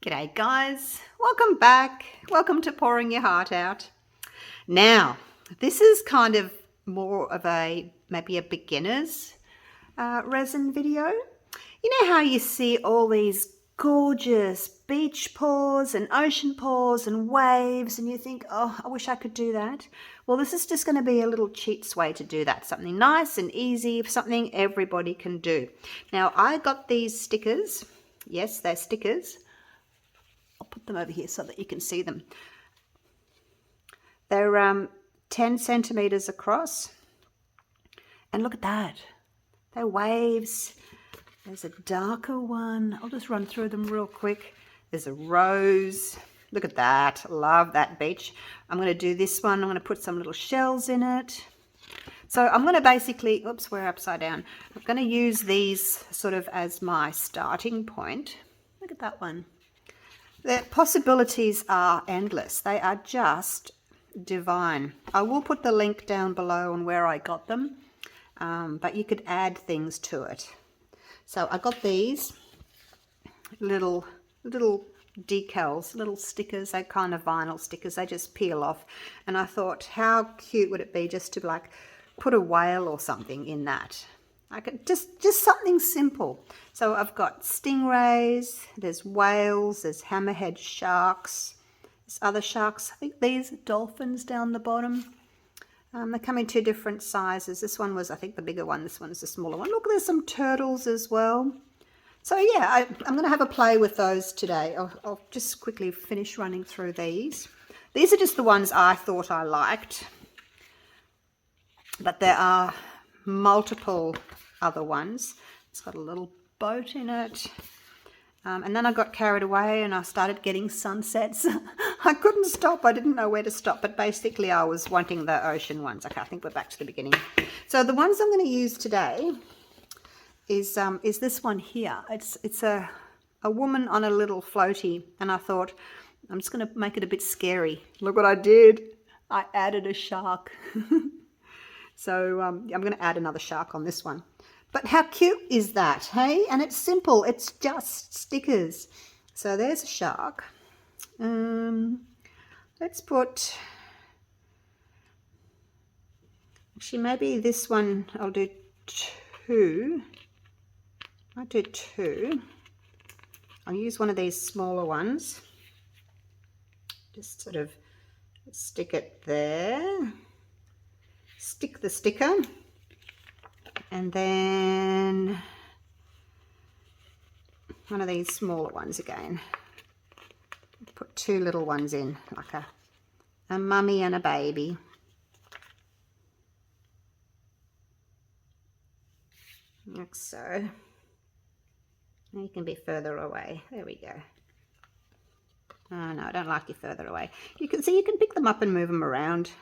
G'day guys, welcome back. Welcome to Pouring Your Heart Out. Now, this is kind of more of maybe a beginner's resin video. You know how you see all these gorgeous beach pours and ocean pours and waves and you think, oh, I wish I could do that. Well, this is just going to be a little cheats way to do that. Something nice and easy, something everybody can do. Now, I got these stickers. Yes, they're stickers. I'll put them over here so that you can see them. They're 10 centimeters across. And look at that. They're waves. There's a darker one. I'll just run through them real quick. There's a rose. Look at that. Love that beach. I'm going to do this one. I'm going to put some little shells in it. So I'm going to basically, oops, we're upside down. I'm going to use these sort of as my starting point. Look at that one. The possibilities are endless. They are just divine. I will put the link down below on where I got them, but you could add things to it. So I got these little decals, little stickers. They're kind of vinyl stickers. They just peel off. And I thought, how cute would it be just to like put a whale or something in that? I could just something simple. So I've got stingrays, there's whales, there's hammerhead sharks, there's other sharks. I think these are dolphins down the bottom. They come in two different sizes. This one was, I think, the bigger one. This one is the smaller one. Look, there's some turtles as well. So yeah, I'm going to have a play with those today. I'll just quickly finish running through these. These are just the ones I thought I liked, but there are multiple other ones. It's got a little boat in it. And then I got carried away and I started getting sunsets. I couldn't stop. I didn't know where to stop. But basically I was wanting the ocean ones. Okay, I think we're back to the beginning. So the ones I'm going to use today is this one here. It's a woman on a little floaty. And I thought, I'm just going to make it a bit scary. Look what I did. I added a shark. So I'm going to add another shark on this one. But how cute is that, hey? And it's simple. It's just stickers. So there's a shark. Let's put... Actually, maybe this one I'll do two. I'll do two. I'll use one of these smaller ones. Just sort of stick it there. Stick the sticker, and then one of these smaller ones again. Put two little ones in, like a mummy and a baby. Like so. Now you can be further away. There we go. Oh no, I don't like you further away. You can see you can pick them up and move them around.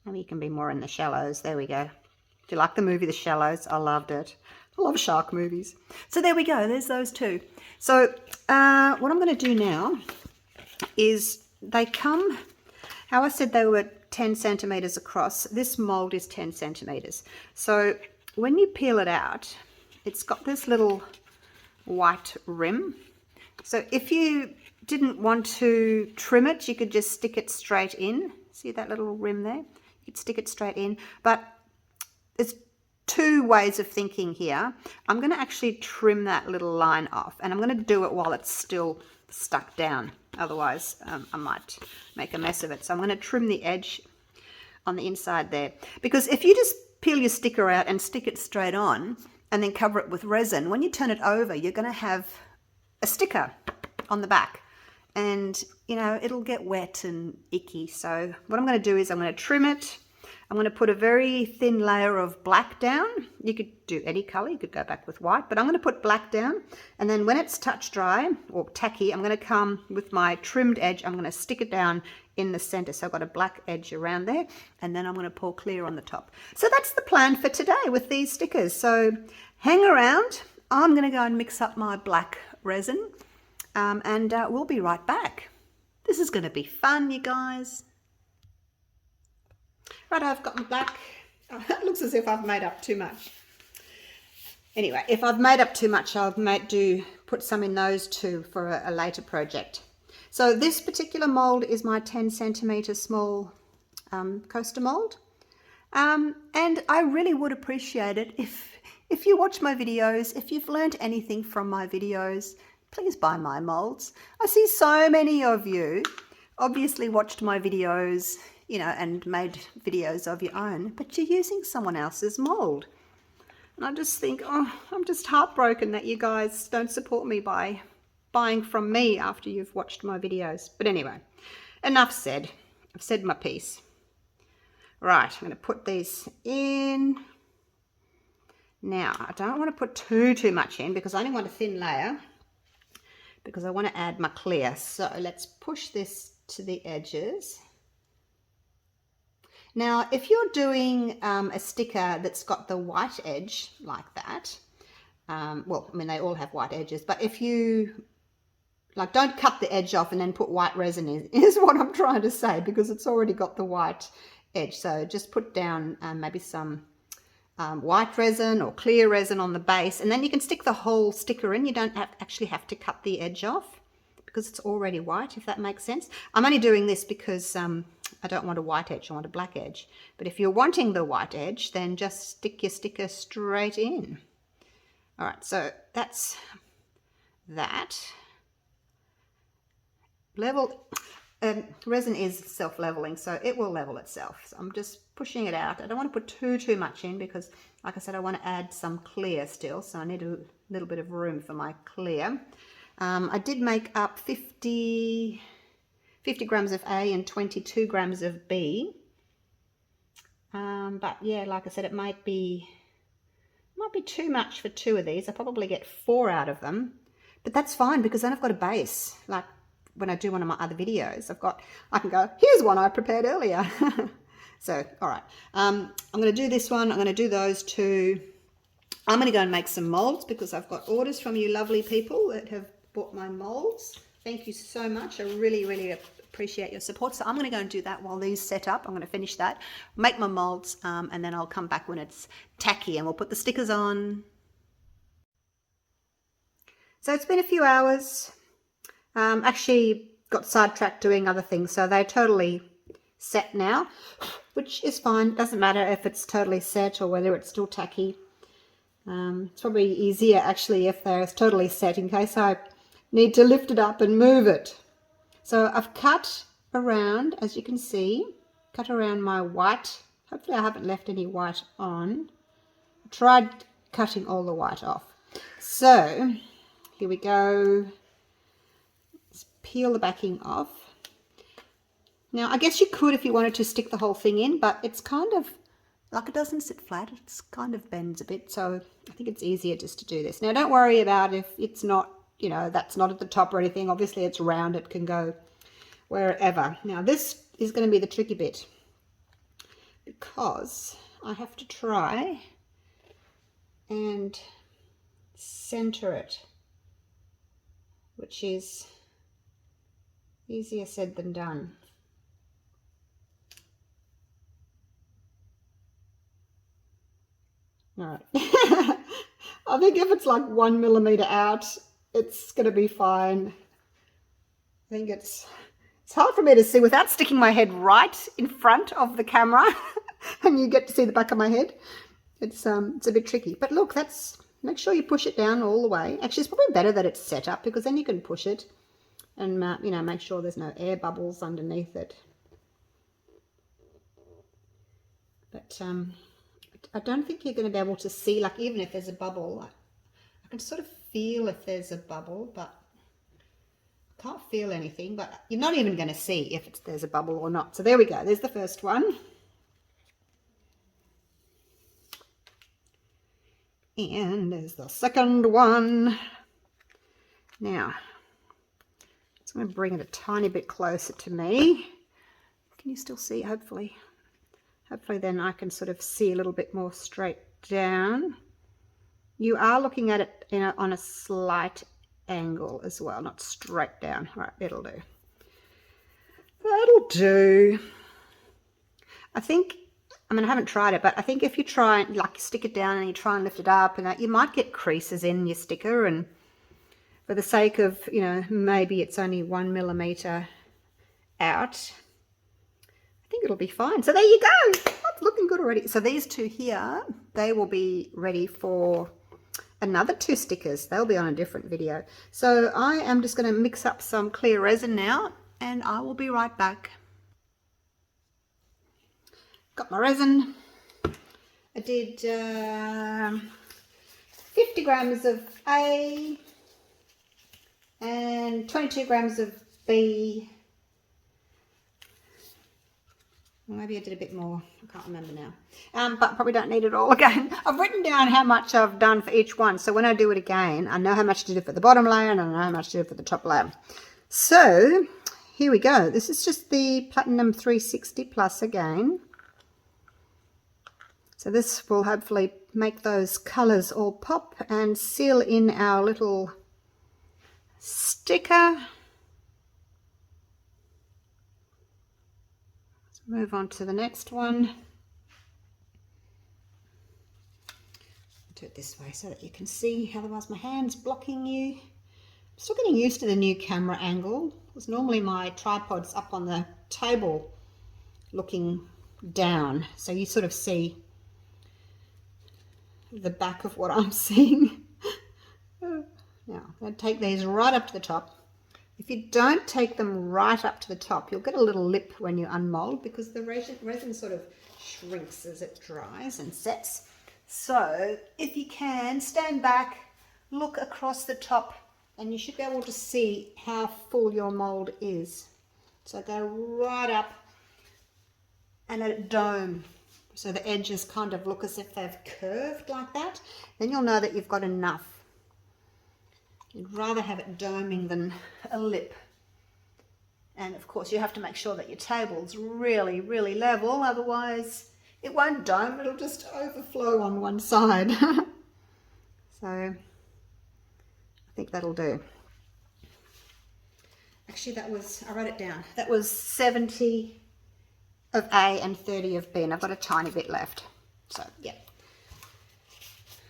Maybe you can be more in the shallows. There we go. Do you like the movie The Shallows? I loved it. I love shark movies. So there we go. There's those two. So what I'm going to do now is they come, how I said they were 10 centimeters across. This mold is 10 centimeters. So when you peel it out, it's got this little white rim. So if you didn't want to trim it, you could just stick it straight in. See that little rim there? You could stick it straight in, but there's two ways of thinking here. I'm going to actually trim that little line off, and I'm going to do it while it's still stuck down. Otherwise, I might make a mess of it. So I'm going to trim the edge on the inside there, because if you just peel your sticker out and stick it straight on and then cover it with resin, when you turn it over, you're going to have a sticker on the back. And, you know, it'll get wet and icky. So what I'm going to do is I'm going to trim it. I'm going to put a very thin layer of black down. You could do any color. You could go back with white. But I'm going to put black down. And then when it's touch dry or tacky, I'm going to come with my trimmed edge. I'm going to stick it down in the center. So I've got a black edge around there. And then I'm going to pour clear on the top. So that's the plan for today with these stickers. So hang around. I'm going to go and mix up my black resin. And we'll be right back. This is going to be fun, you guys. Right, I've got my black. Oh, it looks as if I've made up too much. Anyway, if I've made up too much, I might put some in those two for a later project. So this particular mold is my 10 centimeter small coaster mold. And I really would appreciate it if you watch my videos, if you've learned anything from my videos, please buy my molds. I see so many of you obviously watched my videos, you know, and made videos of your own, but you're using someone else's mold. And I just think, oh, I'm just heartbroken that you guys don't support me by buying from me after you've watched my videos. But anyway, enough said. I've said my piece. Right, I'm going to put these in. Now, I don't want to put too much in because I only want a thin layer because I want to add my clear. So let's push this to the edges. Now, if you're doing a sticker that's got the white edge like that, well, I mean, they all have white edges, but if you, like, don't cut the edge off and then put white resin in, is what I'm trying to say, because it's already got the white edge. So just put down maybe some white resin or clear resin on the base, and then you can stick the whole sticker in. You don't actually have to cut the edge off because it's already white, if that makes sense. I'm only doing this because I don't want a white edge, I want a black edge. But if you're wanting the white edge, then just stick your sticker straight in. All right, so that's that. Level, resin is self-leveling, so it will level itself. So I'm just pushing it out. I don't want to put too much in because, like I said, I want to add some clear still, so I need a little bit of room for my clear. I did make up 50 grams of A and 22 grams of B. But yeah, like I said, it might be too much for 2 of these. I probably get 4 out of them, but that's fine because then I've got a base. Like when I do one of my other videos, I can go, here's one I prepared earlier. So, all right. I'm going to do this one. I'm going to do those 2. I'm going to go and make some molds because I've got orders from you lovely people that have bought my molds. Thank you so much. I really appreciate your support. So I'm going to go and do that while these set up. I'm going to finish that, make my molds, and then I'll come back when it's tacky and we'll put the stickers on. So it's been a few hours. Actually got sidetracked doing other things, so they're totally set now, which is fine. Doesn't matter if it's totally set or whether it's still tacky. It's probably easier actually if they're totally set, in case I need to lift it up and move it. So I've cut around, as you can see, cut around my white. Hopefully I haven't left any white on. I tried cutting all the white off. So here we go. Let's peel the backing off. Now I guess you could if you wanted to stick the whole thing in, but it's kind of like it doesn't sit flat. It's kind of bends a bit, so I think it's easier just to do this. Now don't worry about if it's not, you know, that's not at the top or anything. Obviously it's round, it can go wherever. Now this is going to be the tricky bit because I have to try and center it, which is easier said than done. All right. I think if it's like 1 millimeter out, it's going to be fine. I think it's hard for me to see without sticking my head right in front of the camera and you get to see the back of my head. It's a bit tricky, but look, make sure you push it down all the way. Actually, it's probably better that it's set up because then you can push it and, you know, make sure there's no air bubbles underneath it. But I don't think you're going to be able to see, like, even if there's a bubble. I can sort of feel if there's a bubble, but I can't feel anything. But you're not even going to see if there's a bubble or not. So there we go. There's the first one. And there's the second one. Now, I'm going to bring it a tiny bit closer to me. Can you still see? Hopefully then I can sort of see a little bit more straight down. You are looking at it, you know, on a slight angle as well, not straight down. All right, it'll do. That'll do. I think I mean, I haven't tried it, but I think if you try, like, stick it down and you try and lift it up, and that, you might get creases in your sticker. And for the sake of, you know, maybe it's only 1 millimeter out, I think it'll be fine. So there you go. That's looking good already. So these two here, they will be ready for another 2 stickers. They'll be on a different video. So I am just going to mix up some clear resin now, and I will be right back. Got my resin. I did 50 grams of A and 22 grams of B. Maybe I did a bit more. I can't remember now. But probably don't need it all again. I've written down how much I've done for each one. So when I do it again, I know how much to do for the bottom layer and I know how much to do for the top layer. So here we go. This is just the Platinum 360 Plus again. So this will hopefully make those colours all pop and seal in our little sticker. Let's move on to the next one. Do it this way so that you can see, otherwise my hand's blocking you. I'm still getting used to the new camera angle, because normally my tripod's up on the table looking down, so you sort of see the back of what I'm seeing. Now, I'm going to take these right up to the top. If you don't take them right up to the top, you'll get a little lip when you unmold, because the resin sort of shrinks as it dries and sets. So if you can, stand back, look across the top, and you should be able to see how full your mold is. So go right up and let it dome. So the edges kind of look as if they've curved like that. Then you'll know that you've got enough. You'd rather have it doming than a lip. And of course you have to make sure that your table's really, really level, otherwise it won't dome, it'll just overflow on one side. So I think that'll do. Actually that was, I wrote it down, that was 70 of A and 30 of B, and I've got a tiny bit left. So yeah.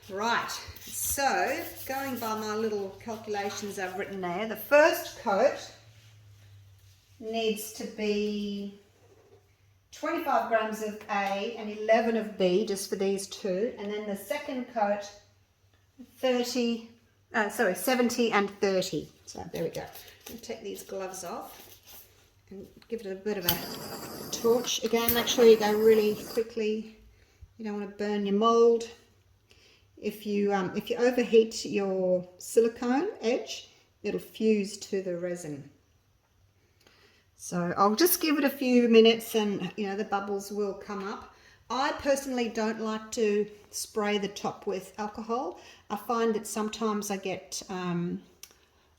Right, so going by my little calculations I've written there, the first coat needs to be 25 grams of A and 11 of B, just for these two, and then the second coat 70 and 30. So there we go. I'll take these gloves off and give it a bit of a torch. Again, make sure you go really quickly. You don't want to burn your mold. If you overheat your silicone edge, it'll fuse to the resin. So I'll just give it a few minutes, and you know, the bubbles will come up. I personally don't like to spray the top with alcohol. I find that sometimes I get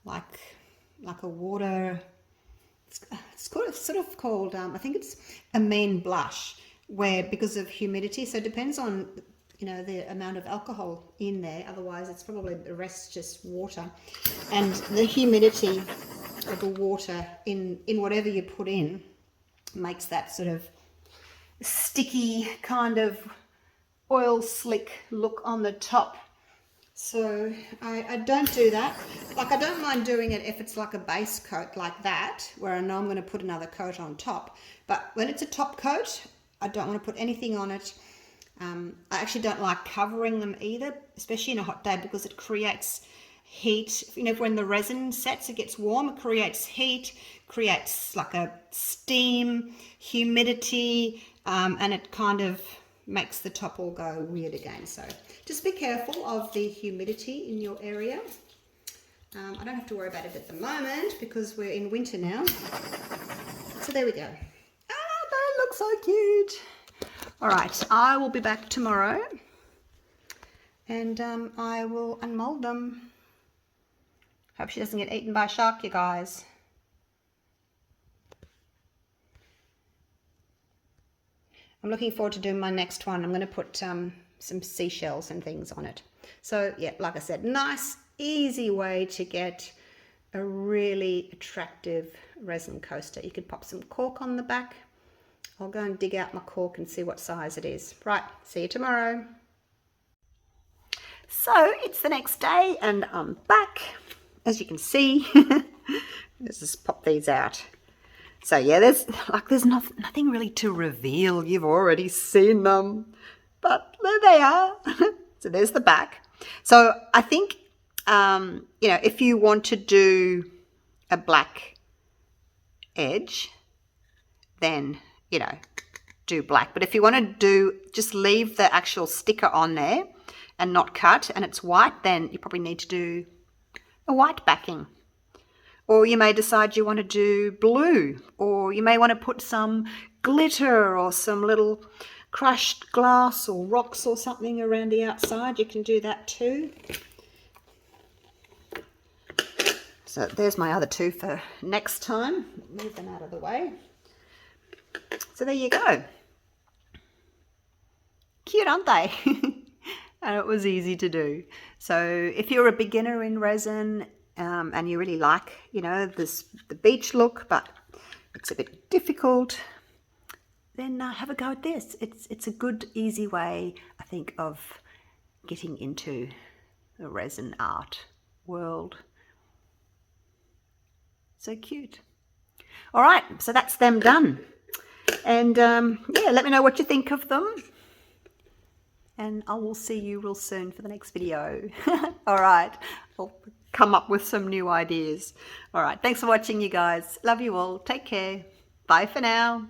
like a water. It's sort of called, I think it's a mean blush, where because of humidity, so it depends on, you know, the amount of alcohol in there, otherwise it's probably the rest just water. And the humidity of the water in whatever you put in makes that sort of sticky kind of oil slick look on the top. So I don't do that. Like, I don't mind doing it if it's like a base coat like that, where I know I'm going to put another coat on top. But when it's a top coat, I don't want to put anything on it. I actually don't like covering them either, especially in a hot day, because it creates heat. You know, when the resin sets, it gets warm, it creates heat, creates like a steam, humidity, and it kind of makes the top all go weird again. So just be careful of the humidity in your area. I don't have to worry about it at the moment because we're in winter now. So there we go. Ah, they look so cute. All right, I will be back tomorrow, and I will unmold them. Hope she doesn't get eaten by a shark, you guys. I'm looking forward to doing my next one. I'm going to put some seashells and things on it. So yeah, like I said, nice, easy way to get a really attractive resin coaster. You could pop some cork on the back I'll go and dig out my cork and see what size it is. Right, see you tomorrow. So it's the next day and I'm back. As you can see, let's just pop these out. So yeah, there's nothing really to reveal. You've already seen them, but there they are. So there's the back. So I think, you know, if you want to do a black edge, then, you know, do black. But if you want to do, just leave the actual sticker on there and not cut, and it's white, then you probably need to do a white backing. Or you may decide you want to do blue, or you may want to put some glitter or some little crushed glass or rocks or something around the outside. You can do that too. So there's my other two for next time. Move them out of the way. So there you go. Cute, aren't they? And it was easy to do. So if you're a beginner in resin and you really like, you know, the beach look, but it's a bit difficult, then have a go at this. It's a good, easy way, I think, of getting into the resin art world. So cute. All right, so that's them done. And yeah, let me know what you think of them. And I will see you real soon for the next video. All right, I'll come up with some new ideas. All right, thanks for watching, you guys. Love you all. Take care. Bye for now.